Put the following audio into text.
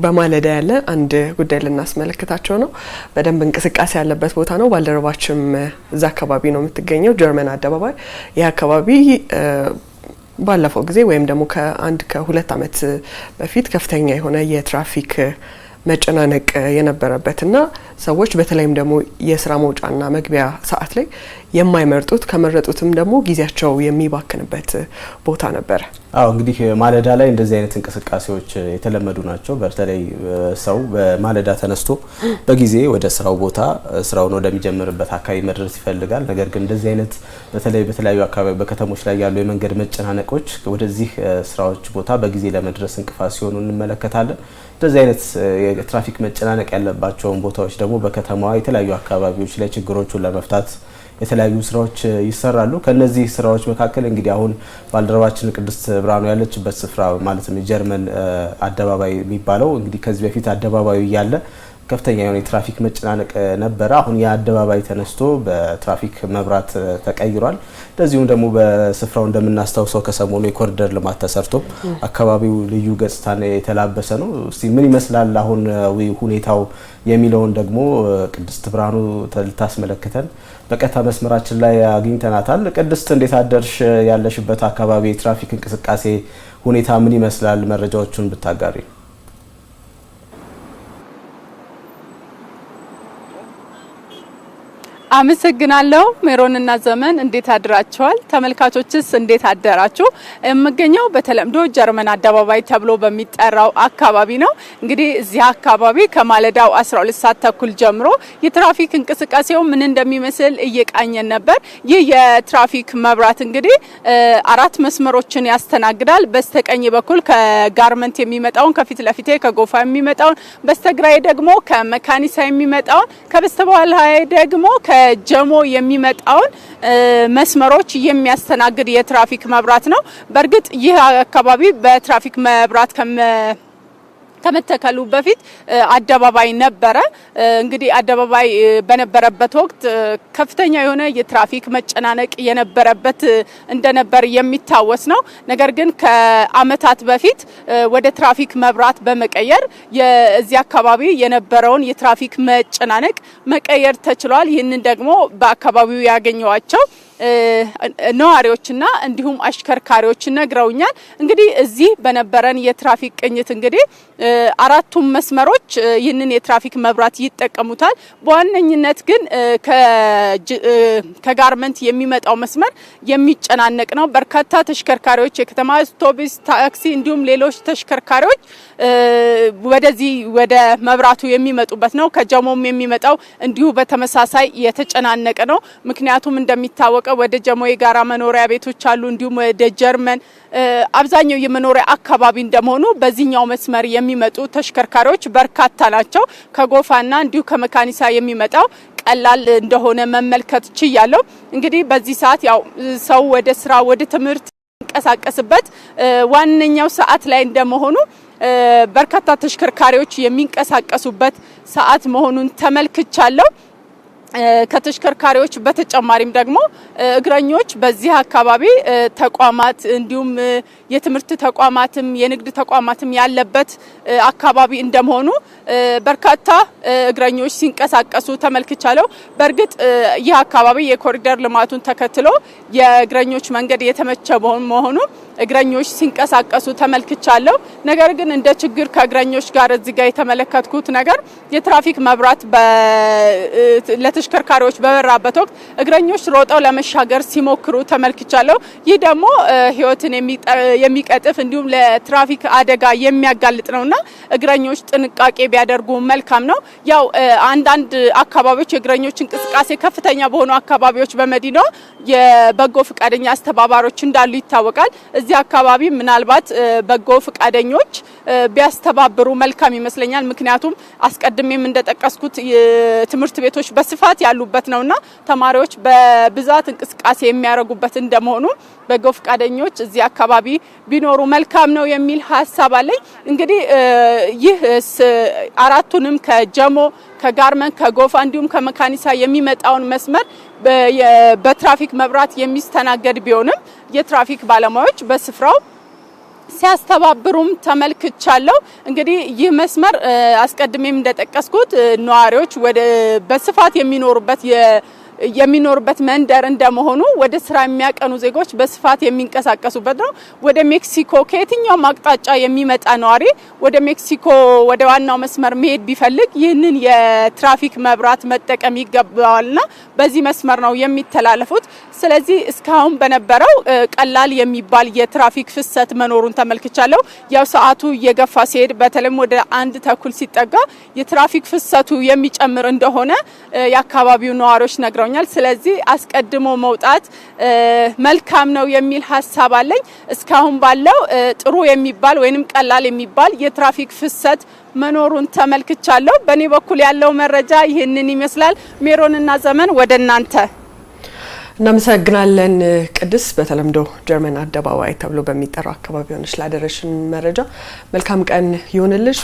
በማለዳ ያለ አንድ ጉዳይ ልናስመለክታቸው ነው። በደንብ እንቅስቃሴ ያለበት ቦታ ነው። ባልደረባችም እዛ አካባቢ ነው የምትገኘው፣ ጀርመን አደባባይ። ይህ አካባቢ ባለፈው ጊዜ ወይም ደግሞ ከሁለት ዓመት በፊት ከፍተኛ የሆነ የትራፊክ መጨናነቅ የነበረበትና ሰዎች በተለይም ደግሞ የስራ መውጫና መግቢያ ሰዓት ላይ የማይመርጡት ከመረጡትም ደግሞ ጊዜያቸው የሚባክንበት ቦታ ነበር። እንግዲህ ማለዳ ላይ እንደዚህ አይነት እንቅስቃሴዎች የተለመዱ ናቸው። በተለይ ሰው በማለዳ ተነስቶ በጊዜ ወደ ስራው ቦታ ስራውን ወደሚጀምርበት አካባቢ መድረስ ይፈልጋል። ነገር ግን እንደዚህ አይነት በተለያዩ አካባቢ በከተሞች ላይ ያሉ የመንገድ መጨናነቆች ወደዚህ ስራዎች ቦታ በጊዜ ለመድረስ እንቅፋት ሲሆኑ እንመለከታለን። እንደዚህ አይነት የትራፊክ መጨናነቅ ያለባቸውን ቦታዎች ደግሞ በከተማዋ የተለያዩ አካባቢዎች ላይ ችግሮቹን ለመፍታት የተለያዩ ስራዎች ይሰራሉ። ከነዚህ ስራዎች መካከል እንግዲህ አሁን ባልደረባችን ቅድስት ብርሃኑ ያለችበት ስፍራ ማለትም የጀርመን አደባባይ የሚባለው እንግዲህ ከዚህ በፊት አደባባዩ ያለ ከፍተኛ የሆነ የትራፊክ መጨናነቅ ነበረ። አሁን የአደባባይ ተነስቶ በትራፊክ መብራት ተቀይሯል። እንደዚሁም ደግሞ በስፍራው እንደምናስታውሰው ከሰሞኑ የኮሪደር ልማት ተሰርቶ አካባቢው ልዩ ገጽታን የተላበሰ ነው። እስቲ ምን ይመስላል አሁን ሁኔታው የሚለውን ደግሞ ቅድስት ብርሃኑ ልታስመለክተን በቀጥታ መስመራችን ላይ አግኝተናታል። ቅድስት እንዴት አደርሽ? ያለሽበት አካባቢ የትራፊክ እንቅስቃሴ ሁኔታ ምን ይመስላል? መረጃዎቹን ብታጋሪ። አመሰግናለሁ ሜሮንና ዘመን። እንዴት አድራችኋል? ተመልካቾችስ እንዴት አደራችሁ? የምገኘው በተለምዶ ጀርመን አደባባይ ተብሎ በሚጠራው አካባቢ ነው። እንግዲህ እዚህ አካባቢ ከማለዳው 12 ሰዓት ተኩል ጀምሮ የትራፊክ እንቅስቃሴው ምን እንደሚመስል እየቃኘን ነበር። ይህ የትራፊክ መብራት እንግዲህ 4 መስመሮችን ያስተናግዳል። በስተቀኝ በኩል ከጋርመንት የሚመጣውን፣ ከፊት ለፊቴ ከጎፋ የሚመጣውን፣ በስተግራዬ ደግሞ ከመካኒሳ የሚመጣውን፣ ከበስተኋላ ደግሞ ጀሞ የሚመጣውን መስመሮች የሚያስተናግድ የትራፊክ መብራት ነው። በእርግጥ ይህ አካባቢ በትራፊክ መብራት ከመተከሉ በፊት አደባባይ ነበረ። እንግዲህ አደባባይ በነበረበት ወቅት ከፍተኛ የሆነ የትራፊክ መጨናነቅ የነበረበት እንደነበር የሚታወስ ነው። ነገር ግን ከአመታት በፊት ወደ ትራፊክ መብራት በመቀየር የዚህ አካባቢ የነበረውን የትራፊክ መጨናነቅ መቀየር ተችሏል። ይህንን ደግሞ በአካባቢው ያገኘዋቸው ነዋሪዎችና እንዲሁም አሽከርካሪዎች ነግረውኛል። እንግዲህ እዚህ በነበረን የትራፊክ ቅኝት እንግዲህ 4ቱም መስመሮች ይህንን የትራፊክ መብራት ይጠቀሙታል። በዋነኝነት ግን ከጋርመንት የሚመጣው መስመር የሚጨናነቅ ነው። በርካታ ተሽከርካሪዎች፣ የከተማ አውቶቡስ፣ ታክሲ እንዲሁም ሌሎች ተሽከርካሪዎች ወደዚህ ወደ መብራቱ የሚመጡበት ነው። ከጀሞም የሚመጣው እንዲሁ በተመሳሳይ የተጨናነቀ ነው። ምክንያቱም እንደሚታወቀው ወደ ጀሞ የጋራ መኖሪያ ቤቶች አሉ። እንዲሁም ወደ ጀርመን አብዛኛው የመኖሪያ አካባቢ እንደመሆኑ በዚህኛው መስመር የሚመጡ ተሽከርካሪዎች በርካታ ናቸው። ከጎፋና እንዲሁ ከመካኒሳ የሚመጣው ቀላል እንደሆነ መመልከት ችያለሁ። እንግዲህ በዚህ ሰዓት ያው ሰው ወደ ስራ ወደ ትምህርት የሚንቀሳቀስበት ዋነኛው ሰዓት ላይ እንደመሆኑ በርካታ ተሽከርካሪዎች የሚንቀሳቀሱበት ሰዓት መሆኑን ተመልክቻለሁ። ከተሽከርካሪዎች በተጨማሪም ደግሞ እግረኞች በዚህ አካባቢ ተቋማት እንዲሁም የትምህርት ተቋማትም የንግድ ተቋማትም ያለበት አካባቢ እንደመሆኑ በርካታ እግረኞች ሲንቀሳቀሱ ተመልክቻለሁ። በእርግጥ ይህ አካባቢ የኮሪደር ልማቱን ተከትሎ የእግረኞች መንገድ የተመቸ መሆኑ እግረኞች ሲንቀሳቀሱ ተመልክቻለሁ። ነገር ግን እንደ ችግር ከእግረኞች ጋር እዚህ ጋር የተመለከትኩት ነገር የትራፊክ መብራት ለተሽከርካሪዎች በበራበት ወቅት እግረኞች ሮጠው ለመሻገር ሲሞክሩ ተመልክቻለሁ። ይህ ደግሞ ሕይወትን የሚቀጥፍ እንዲሁም ለትራፊክ አደጋ የሚያጋልጥ ነውና እግረኞች ጥንቃቄ ቢያደርጉ መልካም ነው። ያው አንዳንድ አካባቢዎች የእግረኞች እንቅስቃሴ ከፍተኛ በሆኑ አካባቢዎች በመዲናዋ የበጎ ፈቃደኛ አስተባባሪዎች እንዳሉ ይታወቃል። እዚህ አካባቢ ምናልባት በጎ ፈቃደኞች ቢያስተባብሩ መልካም ይመስለኛል። ምክንያቱም አስቀድሜም እንደጠቀስኩት ትምህርት ቤቶች በስፋት ያሉበት ነውና ተማሪዎች በብዛት እንቅስቃሴ የሚያደርጉበት እንደመሆኑ በጎ ፈቃደኞች እዚህ አካባቢ ቢኖሩ መልካም ነው የሚል ሐሳብ አለኝ። እንግዲህ ይህ 4ቱንም ከጀሞ ከጋርመንት ከጎፋ እንዲሁም ከመካኒሳ የሚመጣውን መስመር በትራፊክ መብራት የሚስተናገድ ቢሆንም የትራፊክ ባለሙያዎች በስፍራው ሲያስተባብሩም ተመልክቻለሁ። እንግዲህ ይህ መስመር አስቀድሜም እንደጠቀስኩት ነዋሪዎች ወደ በስፋት የሚኖሩበት መንደር እንደመሆኑ ወደ ስራ የሚያቀኑ ዜጎች በስፋት የሚንቀሳቀሱበት ነው። ወደ ሜክሲኮ ከየትኛውም አቅጣጫ የሚመጣ ነዋሪ ወደ ሜክሲኮ ወደ ዋናው መስመር መሄድ ቢፈልግ ይህንን የትራፊክ መብራት መጠቀም ይገባዋልና በዚህ መስመር ነው የሚተላለፉት። ስለዚህ እስካሁን በነበረው ቀላል የሚባል የትራፊክ ፍሰት መኖሩን ተመልክቻለሁ። ያው ሰዓቱ እየገፋ ሲሄድ በተለይም ወደ 1:30 ሲጠጋ የትራፊክ ፍሰቱ የሚጨምር እንደሆነ የአካባቢው ነዋሪዎች ነግረውኛል። ስለዚህ አስቀድሞ መውጣት መልካም ነው የሚል ሀሳብ አለኝ። እስካሁን ባለው ጥሩ የሚባል ወይንም ቀላል የሚባል የትራፊክ ፍሰት መኖሩን ተመልክቻለሁ። በኔ በኩል ያለው መረጃ ይህንን ይመስላል። ሜሮንና ዘመን ወደ እናንተ። እናመሰግናለን ቅድስ። በተለምዶ ጀርመን አደባባይ ተብሎ በሚጠራው አካባቢ ሆነሽ ላደረሽን መረጃ መልካም ቀን ይሁንልሽ።